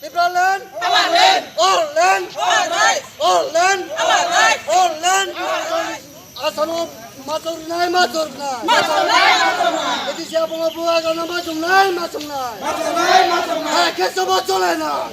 Tripura land, our land, all land, our rights, all land, our rights, all land. Asano masuk nai. Jadi siapa mau buat kalau masuk nai. Kita semua boleh na.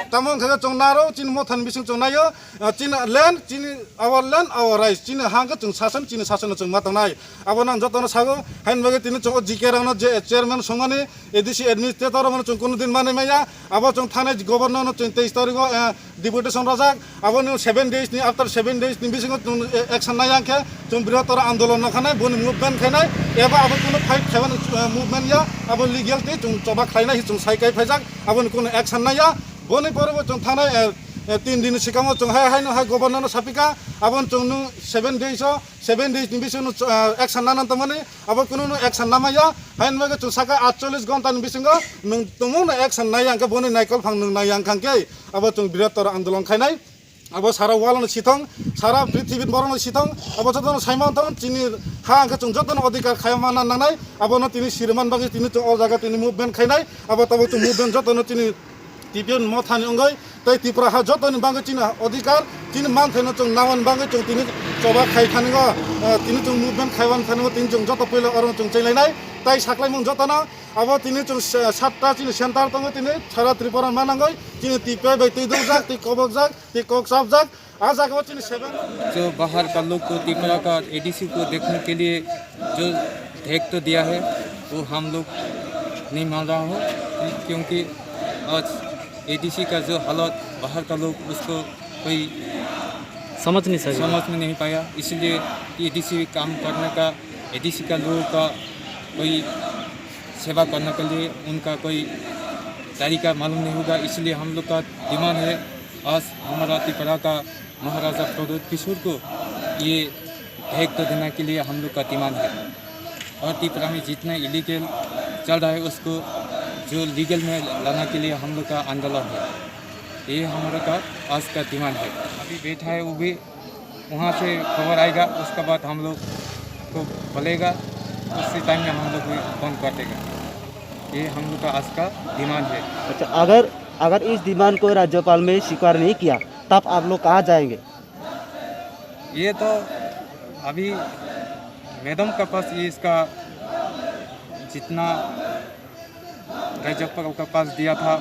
Tamong kaya cong naro, cina mau tan bising cong nayo, cina land, cina our rights, cina hangga cong sasan cong matang nai. Abo nang jatuh na sago, hain bagi cina cong jikerang na chairman songani, edisi administrator mana cong kuno din mana maya, abo cong thane governor na cong 23 tarik deputation razak, abo ni 7 days ni after 7 days ni bising cong action na yang kaya, cong biratora andolon na kanai, boni movement kanai, eba abo kuno fight heaven movement ya, abo legal te cong coba kanai cong saikai pajak, abo ni kuno action na ya. Boni pore cong thana 3 दिन सिकामो चों हाय governor सापिका अब चों 7 days नि बिसुनु action नान तमने अब कुनु action नामाया हायन मगे चों साका 48 घंटा नि बिसंगो नों तुमु न एक्शन नायां के बनि नाइकल फांग नों नायां खांके अब चों बृहत्तर आंदोलन खायनाय अब सारा वालन सिथं सारा पृथ्वी बरन सिथं अब जतन साइमन तन चिनि हा के चों जतन अधिकार खायमाना नानाय अब न तिनि सिरमान बागे तिनि चों अ जागा तिनि मुभमेन्ट खायनाय अब तब चों मुभमेन्ट जतन तिनि तिपियन मथानि अंगै तै त्रिपुरा हा जतन बागे चिनि अधिकार तिनि मानथेन चों नावन बागे चों तिनि चबा खाय थानिगो तिनि चों मुभमेन्ट खायवान थानिगो तिनि चों जत पहिले अरन चों चैलायनाय तै साख्लाय मं जतन अब तिनि चों 7टा चिनि सेन्टार तंग तिनि सारा त्रिपुरा मानांगै चिनि तिपे बै तैदौ जाक ति कबक जाक ति कोकसाब जाक आ जागो चिनि 7 जो बाहर का लोग को त्रिपुरा का एडीसी को देखने के लिए जो धेक तो दिया है वो हम लोग नहीं मान रहा हो क्योंकि आज एडीसी का जो हालत बाहर का लोग उसको कोई समझ नहीं पाया इसलिए एडीसी काम करने का एडीसी का लोगों का कोई सेवा करने के लिए उनका कोई तरीका मालूम नहीं होगा इसलिए हम लोग का डिमांड है आज हमारा त्रिपुरा का महाराजा प्रदोत किशोर को ये भेंट तो देने के लिए हम लोग का डिमांड है और त्रिपुरा में जितना इलीगल चल रहा है उसको जो लीगल में लाने के लिए हम लोग का आंदोलन है ये हमारा का आज का डिमांड है अभी बैठा है वो भी वहाँ से खबर आएगा उसके बाद हम लोग को बोलेगा उसी टाइम में हम लोग भी बंद कर देगा ये हम लोग का आज का डिमांड है। अच्छा अगर इस डिमांड को राज्यपाल में स्वीकार नहीं किया तब आप लोग कहाँ जाएंगे? ये तो अभी मैडम के पास ये इसका जितना राज्यपाल के पास दिया था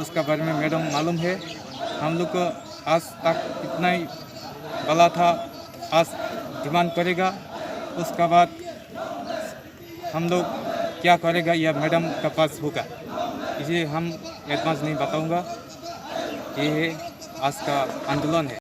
उसका बारे में मैडम मालूम है हम लोग को आज तक इतना ही बोला था आज डिमांड करेगा उसके बाद हम लोग क्या करेगा यह मैडम के पास होगा इसलिए हम एडवांस नहीं बताऊंगा ये आज का आंदोलन है।